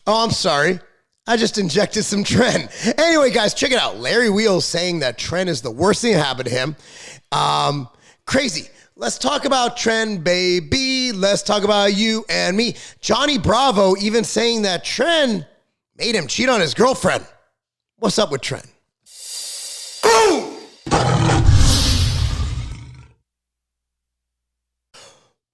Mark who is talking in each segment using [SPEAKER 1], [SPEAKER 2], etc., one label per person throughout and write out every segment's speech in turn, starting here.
[SPEAKER 1] Oh, I'm sorry. I just injected some Tren. Anyway, guys, check it out. Larry Wheels saying that Tren is the worst thing that happened to him. Crazy. Let's talk about Tren, baby. Let's talk about you and me. Johnny Bravo even saying that Tren made him cheat on his girlfriend. What's up with Tren? Boom!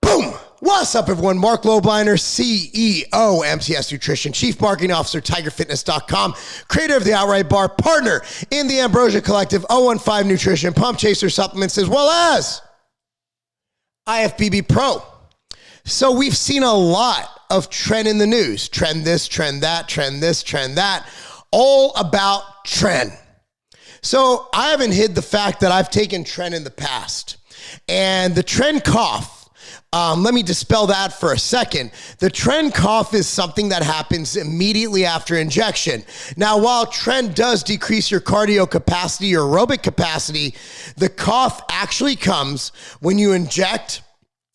[SPEAKER 1] Boom! What's up, everyone? Marc Lobliner, CEO, MTS Nutrition, Chief Marketing Officer, tigerfitness.com, creator of the Outright Bar, partner in the Ambrosia Collective, 015 Nutrition, Pump Chaser Supplements, as well as IFBB Pro. So we've seen a lot of Tren in the news. Tren this, Tren that, Tren this, Tren that, all about Tren. So I haven't hid the fact that I've taken Tren in the past. And the Tren cough, let me dispel that for a second. The Tren cough is something that happens immediately after injection. Now, while Tren does decrease your cardio capacity or aerobic capacity, the cough actually comes when you inject.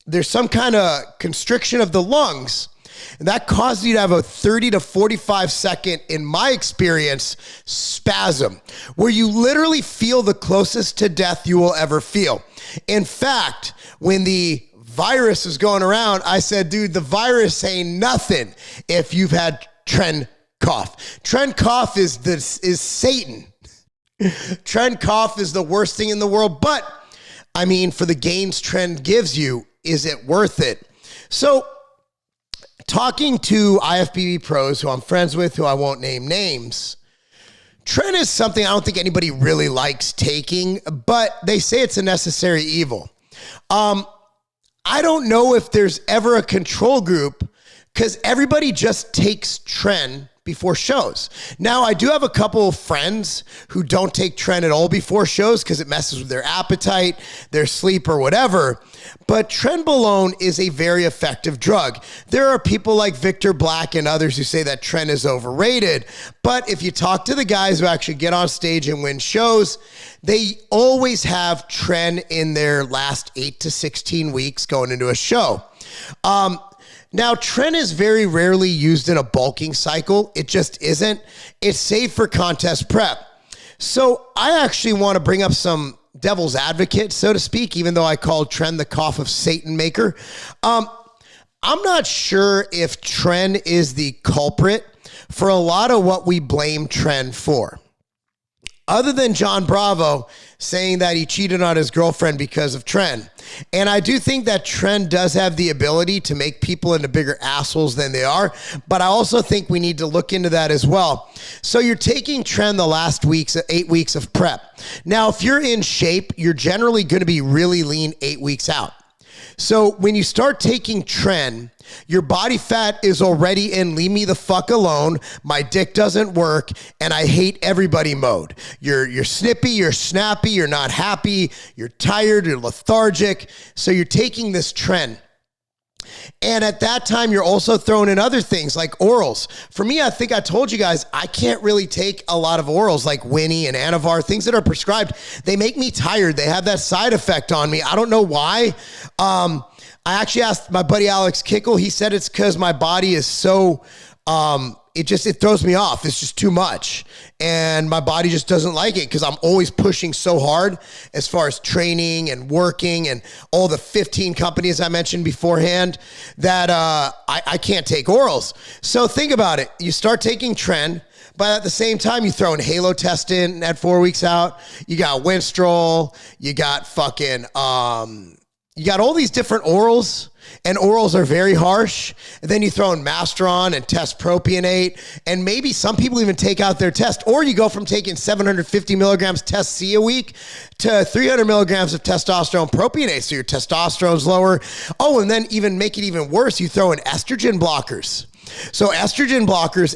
[SPEAKER 1] There's some kind of constriction of the lungs, and that causes you to have a 30 to 45 second, in my experience, spasm, where you literally feel the closest to death you will ever feel. In fact, when the virus is going around, I said, dude, the virus ain't nothing if you've had Tren cough. Tren cough is Satan. Tren cough is the worst thing in the world, but I mean, for the gains Tren gives you, is it worth it? So talking to IFBB pros who I'm friends with, who I won't name names, Tren is something I don't think anybody really likes taking, but they say it's a necessary evil. I don't know if there's ever a control group because everybody just takes Tren before shows. Now, I do have a couple of friends who don't take Tren at all before shows because it messes with their appetite, their sleep, or whatever. But trenbolone is a very effective drug. There are people like Victor Black and others who say that Tren is overrated. But if you talk to the guys who actually get on stage and win shows, they always have Tren in their last 8 to 16 weeks going into a show. Now, Tren is very rarely used in a bulking cycle. It just isn't. It's safe for contest prep. So I actually want to bring up some devil's advocate, so to speak, even though I called Tren the cough of Satan maker. I'm not sure if Tren is the culprit for a lot of what we blame Tren for. Other than John Bravo saying that he cheated on his girlfriend because of Tren. And I do think that Tren does have the ability to make people into bigger assholes than they are, but I also think we need to look into that as well. So you're taking Tren the last 8 weeks of prep. Now, if you're in shape, you're generally going to be really lean 8 weeks out. So when you start taking Tren, your body fat is already in leave me the fuck alone, my dick doesn't work, and I hate everybody mode. You're snippy, you're snappy, you're not happy, you're tired, you're lethargic. So you're taking this Tren. And at that time, you're also throwing in other things like orals. For me, I think I told you guys, I can't really take a lot of orals like Winnie and Anavar, things that are prescribed. They make me tired. They have that side effect on me. I don't know why. I actually asked my buddy Alex Kickle. He said it's because my body is so, it throws me off. It's just too much. And my body just doesn't like it because I'm always pushing so hard as far as training and working and all the 15 companies I mentioned beforehand that I can't take orals. So think about it. You start taking Tren, but at the same time, you throw in Halo Test in at 4 weeks out. You got Winstrol. You got fucking... you got all these different orals, and orals are very harsh. And then you throw in Masteron and test propionate, and maybe some people even take out their test. Or you go from taking 750 milligrams test C a week to 300 milligrams of testosterone propionate, so your testosterone's lower. Oh, and then even make it even worse, you throw in estrogen blockers. So estrogen blockers,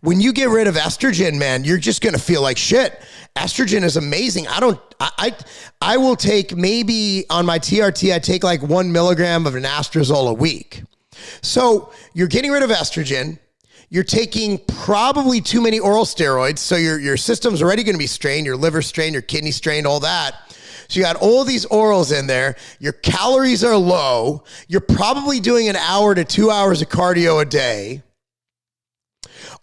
[SPEAKER 1] when you get rid of estrogen, man, you're just going to feel like shit. Estrogen is amazing. I will take maybe on my TRT, I take like 1 milligram of anastrozole a week. So you're getting rid of estrogen. You're taking probably too many oral steroids. So your system's already going to be strained, your liver strained, your kidney strained, all that. So you got all these orals in there. Your calories are low. You're probably doing an hour to 2 hours of cardio a day.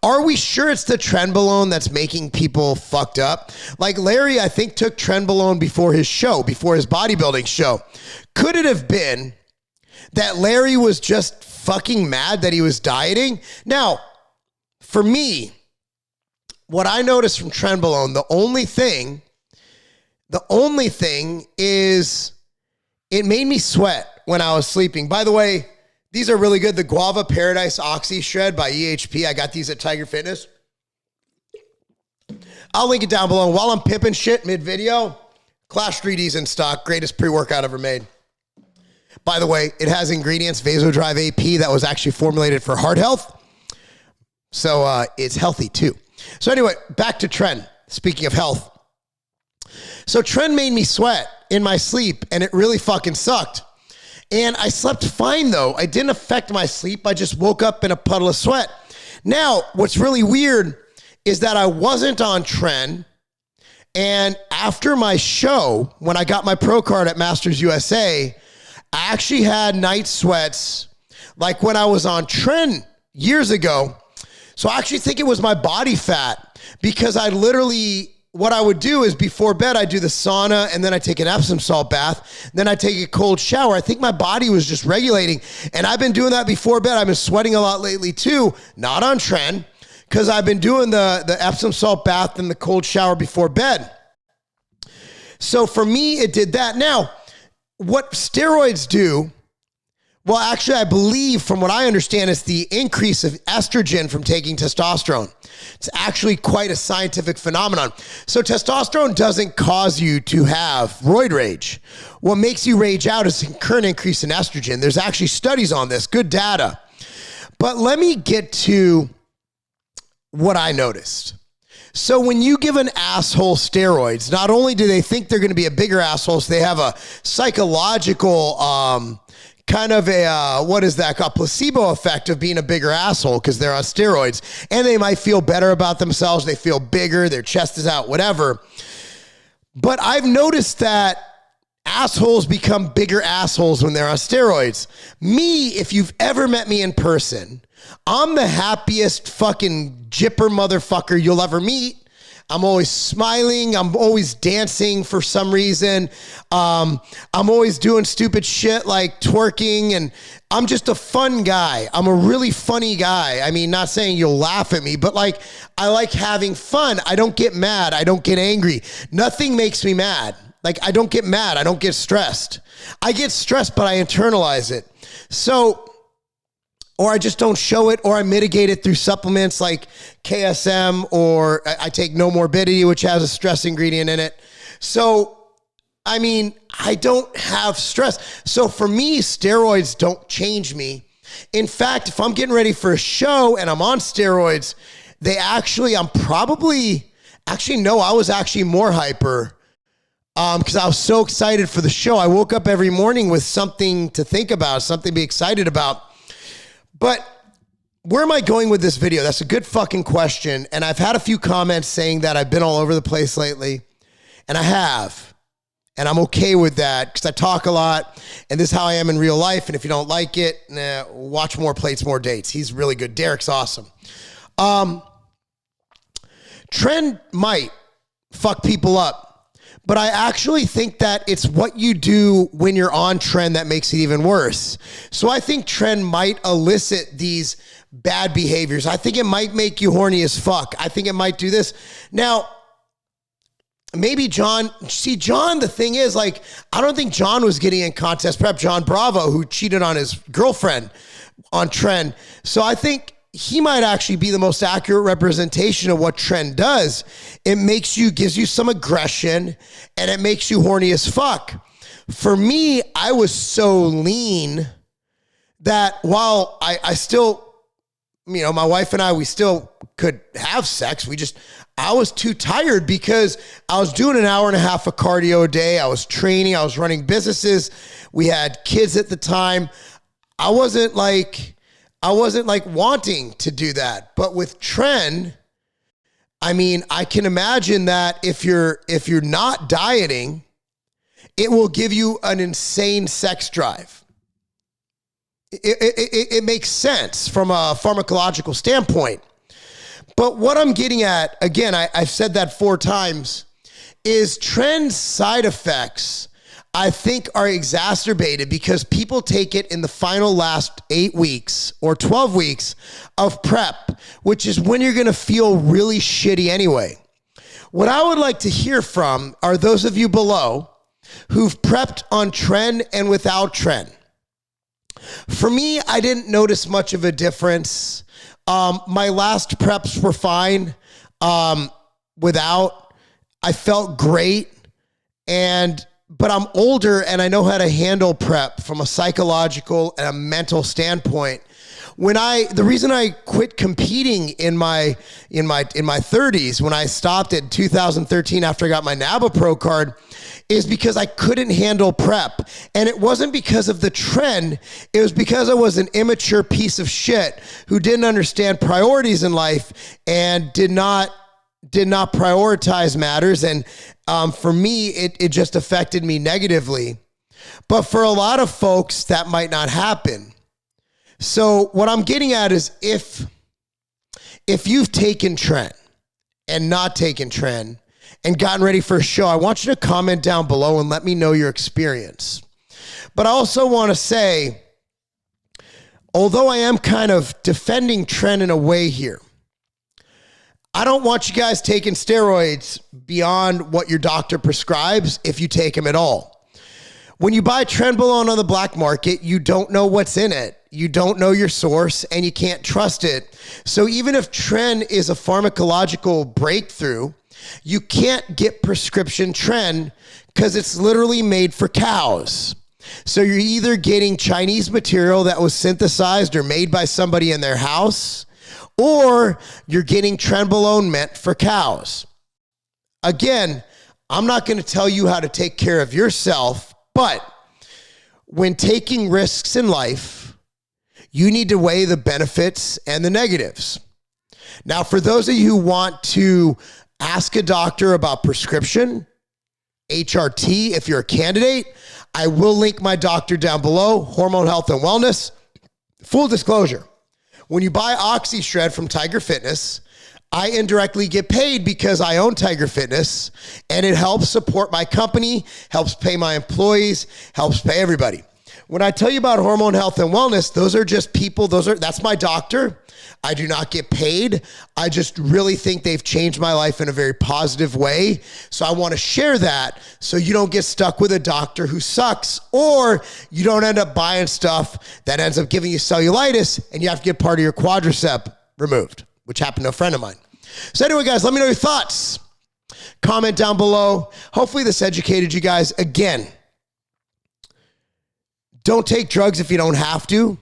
[SPEAKER 1] Are we sure it's the trenbolone that's making people fucked up? Like Larry, I think, took trenbolone before his show, before his bodybuilding show. Could it have been that Larry was just fucking mad that he was dieting? Now, for me, what I noticed from trenbolone, the only thing is it made me sweat when I was sleeping. By the way, these are really good. The Guava Paradise Oxy Shred by EHP. I got these at Tiger Fitness. I'll link it down below. While I'm pimping shit mid-video, Clash 3D's in stock. Greatest pre-workout ever made. By the way, it has ingredients, Vasodrive AP, that was actually formulated for heart health. So it's healthy too. So anyway, back to Tren. Speaking of health. So Tren made me sweat in my sleep, and it really fucking sucked. And I slept fine, though. I didn't affect my sleep. I just woke up in a puddle of sweat. Now, what's really weird is that I wasn't on Tren. And after my show, when I got my pro card at Masters USA, I actually had night sweats like when I was on Tren years ago. So I actually think it was my body fat, because I literally, what I would do is before bed, I do the sauna, and then I take an Epsom salt bath. Then I take a cold shower. I think my body was just regulating. And I've been doing that before bed. I've been sweating a lot lately too, not on Tren, because I've been doing the Epsom salt bath and the cold shower before bed. So for me, it did that. Now, what steroids do, well, actually, I believe, from what I understand, is the increase of estrogen from taking testosterone. It's actually quite a scientific phenomenon. So testosterone doesn't cause you to have roid rage. What makes you rage out is the current increase in estrogen. There's actually studies on this, good data. But let me get to what I noticed. So when you give an asshole steroids, not only do they think they're going to be a bigger asshole, so they have a psychological kind of a, what is that called? Placebo effect of being a bigger asshole because they're on steroids. And they might feel better about themselves. They feel bigger. Their chest is out, whatever. But I've noticed that assholes become bigger assholes when they're on steroids. Me, if you've ever met me in person, I'm the happiest fucking jipper motherfucker you'll ever meet. I'm always smiling. I'm always dancing for some reason. I'm always doing stupid shit like twerking, and I'm just a fun guy. I'm a really funny guy. I mean, not saying you'll laugh at me, but like, I like having fun. I don't get mad. I don't get angry. Nothing makes me mad. Like, I don't get mad. I don't get stressed. I get stressed, but I internalize it. So, or I just don't show it, or I mitigate it through supplements like KSM, or I take No Morbidity, which has a stress ingredient in it. So, I mean, I don't have stress. So for me, steroids don't change me. In fact, if I'm getting ready for a show and I'm on steroids, I was actually more hyper because I was so excited for the show. I woke up every morning with something to think about, something to be excited about. But where am I going with this video? That's a good fucking question. And I've had a few comments saying that I've been all over the place lately. And I have. And I'm okay with that because I talk a lot. And this is how I am in real life. And if you don't like it, watch More Plates, More Dates. He's really good. Derek's awesome. Tren might fuck people up. But I actually think that it's what you do when you're on Tren that makes it even worse. So I think Tren might elicit these bad behaviors. I think it might make you horny as fuck. I think it might do this. Now, maybe John, the thing is, like, I don't think John was getting in contest prep. John Bravo, who cheated on his girlfriend on Tren. So I think he might actually be the most accurate representation of what Tren does. It gives you some aggression, and it makes you horny as fuck. For me, I was so lean that while I still, my wife and I, we still could have sex. I was too tired because I was doing an hour and a half of cardio a day. I was training. I was running businesses. We had kids at the time. I wasn't wanting to do that. But with Tren, I mean, I can imagine that if you're not dieting it will give you an insane sex drive. It makes sense from a pharmacological standpoint. But what I'm getting at, again, I've said that 4 times, is Tren's side effects, I think, are exacerbated because people take it in the final last 8 weeks or 12 weeks of prep, which is when you're going to feel really shitty anyway. What I would like to hear from are those of you below who've prepped on Tren and without Tren. For me, I didn't notice much of a difference. My last preps were fine without. I felt great, but I'm older and I know how to handle prep from a psychological and a mental standpoint. The reason I quit competing in my 30s, when I stopped in 2013 after I got my NABA Pro card, is because I couldn't handle prep. And it wasn't because of the Tren, it was because I was an immature piece of shit who didn't understand priorities in life and did not prioritize matters. And for me, it just affected me negatively. But for a lot of folks, that might not happen. So what I'm getting at is if you've taken Tren and not taken Tren and gotten ready for a show, I want you to comment down below and let me know your experience. But I also want to say, although I am kind of defending Tren in a way here, I don't want you guys taking steroids beyond what your doctor prescribes if you take them at all. When you buy trenbolone on the black market, you don't know what's in it. You don't know your source and you can't trust it. So even if Tren is a pharmacological breakthrough, you can't get prescription Tren because it's literally made for cows. So you're either getting Chinese material that was synthesized or made by somebody in their house, or you're getting trenbolone meant for cows. Again, I'm not going to tell you how to take care of yourself, but when taking risks in life, you need to weigh the benefits and the negatives. Now, for those of you who want to ask a doctor about prescription, HRT, if you're a candidate, I will link my doctor down below, Hormone Health and Wellness. Full disclosure, when you buy OxyShred from Tiger Fitness, I indirectly get paid because I own Tiger Fitness, and it helps support my company, helps pay my employees, helps pay everybody. When I tell you about Hormone Health and Wellness, those are just people, that's my doctor. I do not get paid. I just really think they've changed my life in a very positive way. So I want to share that so you don't get stuck with a doctor who sucks, or you don't end up buying stuff that ends up giving you cellulitis and you have to get part of your quadricep removed, which happened to a friend of mine. So anyway, guys, let me know your thoughts. Comment down below. Hopefully this educated you guys. Again, don't take drugs if you don't have to,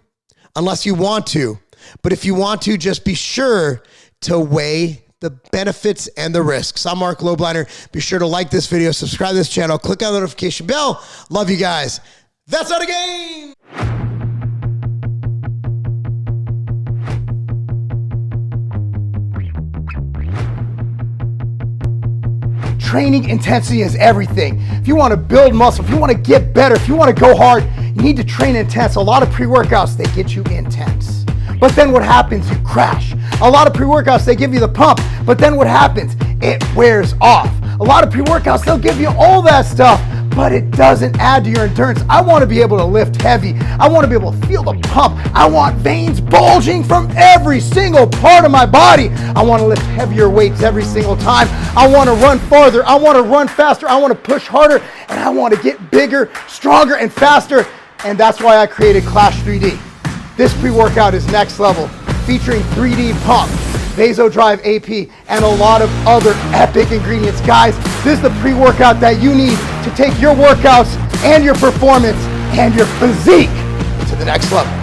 [SPEAKER 1] unless you want to. But if you want to, just be sure to weigh the benefits and the risks. I'm Marc Lobliner. Be sure to like this video, subscribe to this channel, click on the notification bell. Love you guys. That's not a game.
[SPEAKER 2] Training intensity is everything. If you want to build muscle, if you want to get better, if you want to go hard, you need to train intense. A lot of pre-workouts, they get you intense. But then what happens? You crash. A lot of pre-workouts, they give you the pump, but then what happens? It wears off. A lot of pre-workouts, they'll give you all that stuff, but it doesn't add to your endurance. I want to be able to lift heavy. I want to be able to feel the pump. I want veins bulging from every single part of my body. I want to lift heavier weights every single time. I want to run farther. I want to run faster. I want to push harder, and I want to get bigger, stronger, and faster. And that's why I created Clash 3D. This pre-workout is next level, featuring 3D pump, Vasodrive AP, and a lot of other epic ingredients. Guys, this is the pre-workout that you need to take your workouts and your performance and your physique to the next level.